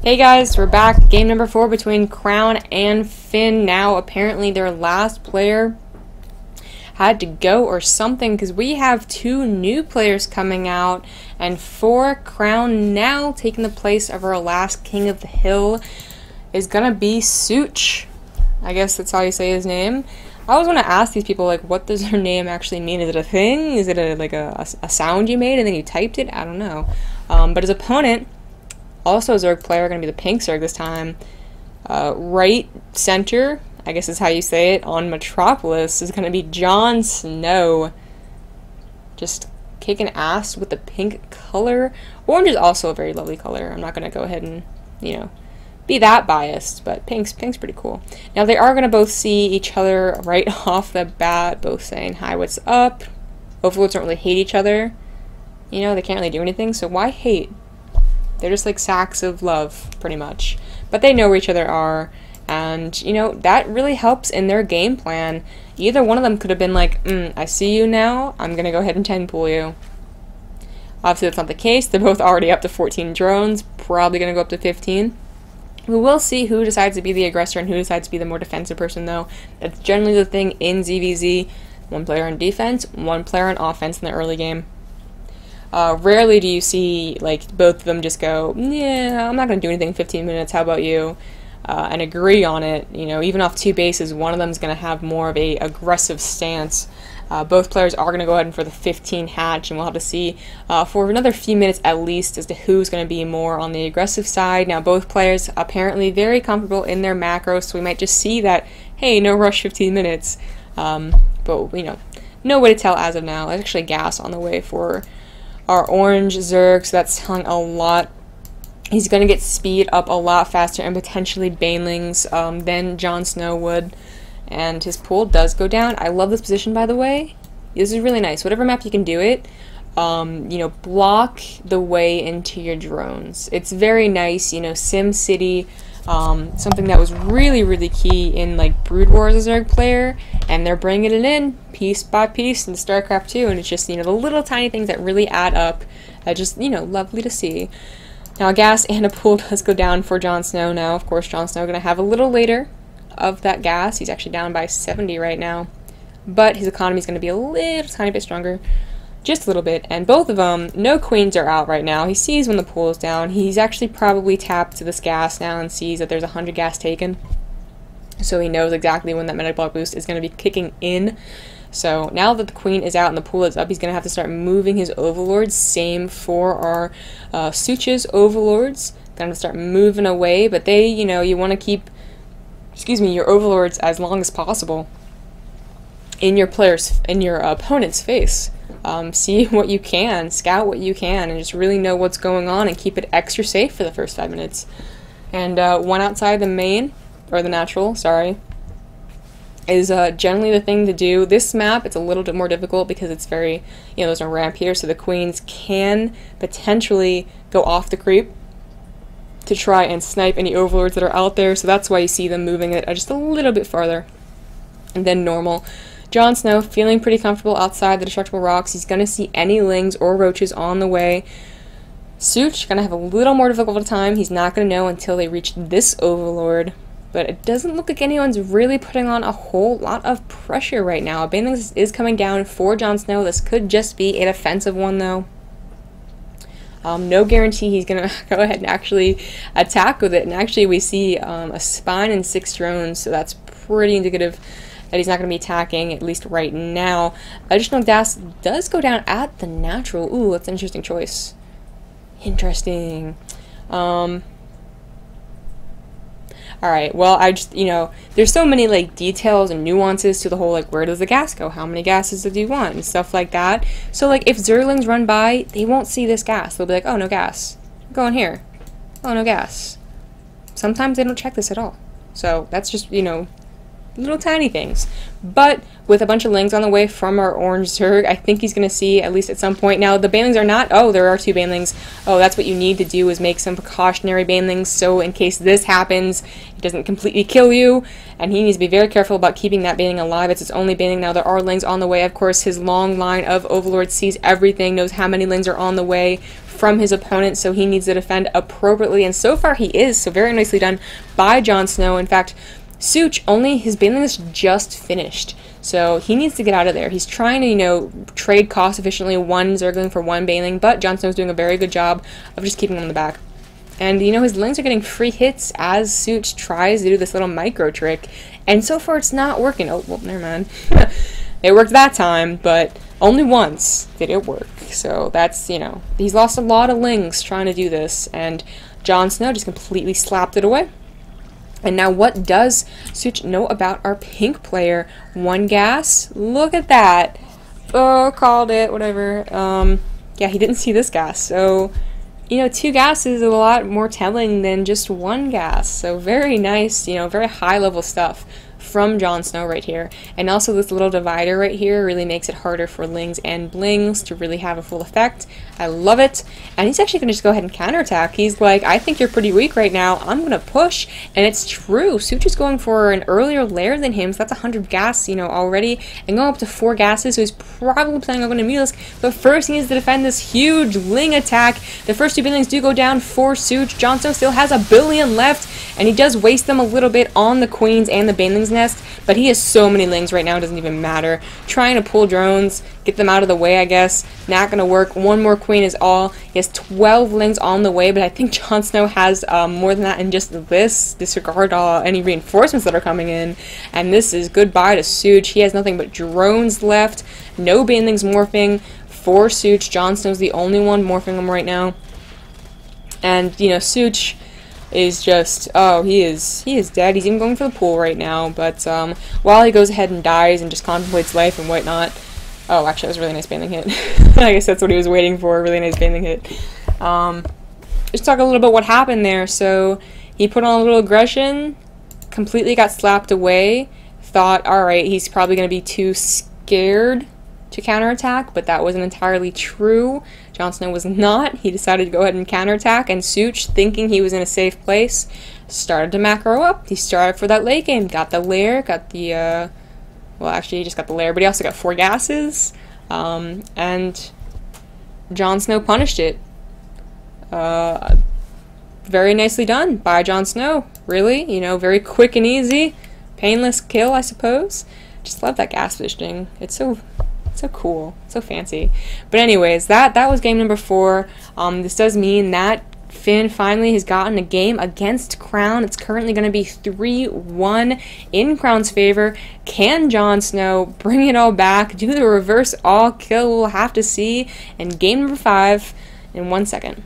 Hey guys, we're back. Game number 4 between Crown and Finn. Now, apparently their last player had to go or something because we have 2 new players coming out, and for Crown now taking the place of our last King of the Hill is gonna be Such. I guess that's how you say his name. I always want to ask these people, like, what does their name actually mean? Is it a thing? Is it a sound you made and then you typed it? I don't know. But his opponent, also a Zerg player, going to be the pink Zerg this time. Right center, I guess is how you say it, on Metropolis is going to be Jon Snow. Just kicking ass with the pink color. Orange is also a very lovely color. I'm not going to go ahead and, be that biased, but pink's pretty cool. Now they are going to both see each other right off the bat, both saying, hi, what's up? Overlords don't really hate each other. They can't really do anything, so why hate? They're just like sacks of love, pretty much. But they know where each other are, and, that really helps in their game plan. Either one of them could have been like, I see you now, I'm gonna go ahead and 10 pool you. Obviously that's not the case. They're both already up to 14 drones, probably gonna go up to 15. We will see who decides to be the aggressor and who decides to be the more defensive person, though. That's generally the thing in ZVZ. One player on defense, one player on offense in the early game. Rarely do you see, like, both of them just go, yeah, I'm not going to do anything in 15 minutes, how about you? And agree on it. Even off 2 bases, one of them is going to have more of a aggressive stance. Both players are going to go ahead and for the 15 hatch, and we'll have to see for another few minutes at least as to who's going to be more on the aggressive side. Now, both players apparently very comfortable in their macros, so we might just see that, hey, no rush 15 minutes. But, no way to tell as of now. There's actually gas on the way for our orange Zerg, so that's telling a lot. He's going to get speed up a lot faster and potentially banelings than Jon Snow would. And his pool does go down. I love this position, by the way. This is really nice. Whatever map you can do it, block the way into your drones. It's very nice, Sim City, something that was really, really key in, like, Brood War as a Zerg player, and they're bringing it in piece by piece in StarCraft 2, and it's just, the little tiny things that really add up, that just, lovely to see. Now, a gas and a pool does go down for Jon Snow now. Of course, Jon Snow going to have a little later of that gas. He's actually down by 70 right now, but his economy is going to be a little tiny bit stronger, just a little bit. And both of them, no queens are out right now. He sees when the pool is down. He's actually probably tapped to this gas now and sees that there's 100 gas taken, so he knows exactly when that medic block boost is going to be kicking in. So now that the queen is out and the pool is up, he's going to have to start moving his overlords. Same for our Such's overlords. Going to start moving away, but they, you want to keep your overlords as long as possible in your opponent's face. See what you can, scout what you can, and just really know what's going on and keep it extra safe for the first 5 minutes. And one outside the main, or the natural, sorry, is generally the thing to do. This map, it's a little bit more difficult because it's very, there's no ramp here, so the queens can potentially go off the creep to try and snipe any overlords that are out there, so that's why you see them moving it just a little bit farther than normal. Jon Snow feeling pretty comfortable outside the destructible rocks. He's going to see any lings or roaches on the way. Such going to have a little more difficult of a time. He's not going to know until they reach this overlord, but it doesn't look like anyone's really putting on a whole lot of pressure right now. A banelings is coming down for Jon Snow. This could just be a defensive one, though. No guarantee he's going to go ahead and actually attack with it. And actually we see a spine and 6 drones, so that's pretty indicative that he's not going to be attacking, at least right now. Additional gas does go down at the natural. Ooh, that's an interesting choice. Interesting. Alright, well, I just, there's so many, like, details and nuances to the whole, like, where does the gas go? How many gases do you want? And stuff like that. So, like, if Zerglings run by, they won't see this gas. They'll be like, oh, no gas. Go in here. Oh, no gas. Sometimes they don't check this at all. So, that's just, little tiny things. But with a bunch of lings on the way from our orange Zerg, I think he's going to see at least at some point. Now, the banelings are not... Oh, there are 2 banelings. Oh, that's what you need to do, is make some precautionary banelings, so in case this happens, it doesn't completely kill you. And he needs to be very careful about keeping that baneling alive. It's his only baneling. Now, there are lings on the way. Of course, his long line of overlords sees everything, knows how many lings are on the way from his opponent, so he needs to defend appropriately. And so far, he is. So very nicely done by Jon Snow. In fact, Such, only his baneling is just finished. So he needs to get out of there. He's trying to, you know, trade cost efficiently, 1 Zergling for 1 baneling, but Jon Snow's doing a very good job of just keeping him in the back. And, you know, his lings are getting free hits as Such tries to do this little micro trick. And so far, it's not working. Oh, well, never mind. It worked that time, but only once did it work. So that's, you know, he's lost a lot of lings trying to do this. And Jon Snow just completely slapped it away. And now what does Such know about our pink player? 1 gas? Look at that. Oh, called it, whatever. Yeah, he didn't see this gas. So, you know, 2 gases is a lot more telling than just 1 gas. So very nice, you know, very high level stuff from Jon Snow right here. And also this little divider right here really makes it harder for lings and blings to really have a full effect. I love it. And he's actually going to just go ahead and counterattack. He's like, I think you're pretty weak right now. I'm going to push. And it's true. Such is going for an earlier layer than him, so that's 100 gas, you know, already. And going up to 4 gases, so he's probably planning on going to Mutalisk. But first he needs to defend this huge ling attack. The first 2 banelings do go down for Such. Jon Snow still has 1 billion left, and he does waste them a little bit on the queens and the banelings nest, but he has so many lings right now, it doesn't even matter. Trying to pull drones, get them out of the way, I guess. Not going to work. 1 more queen is all. He has 12 lings on the way, but I think Jon Snow has more than that in just this. Disregard any reinforcements that are coming in. And this is goodbye to Such. He has nothing but drones left. No banelings morphing for Such. Jon Snow's the only one morphing them right now. And, you know, Such is just, oh, he is dead. He's even going for the pool right now, but while he goes ahead and dies and just contemplates life and whatnot. Oh, actually, that was a really nice baneling hit. I guess that's what he was waiting for, a really nice baneling hit. Just talk a little bit what happened there. So he put on a little aggression, completely got slapped away, thought, alright, he's probably going to be too scared to counterattack, but that wasn't entirely true. Jon Snow was not. He decided to go ahead and counterattack, and Such, thinking he was in a safe place, started to macro up. He started for that late game, got the lair, got the, well, actually, he just got the lair, but he also got 4 gases, and Jon Snow punished it. Very nicely done by Jon Snow, really, you know, very quick and easy, painless kill, I suppose. Just love that gas positioning. It's so cool, so fancy. But anyways, that was game number 4. This does mean that Finn finally has gotten a game against Crown. It's currently going to be 3-1 in Crown's favor. Can Jon Snow bring it all back, do the reverse all kill? We'll have to see in game number 5 in 1 second.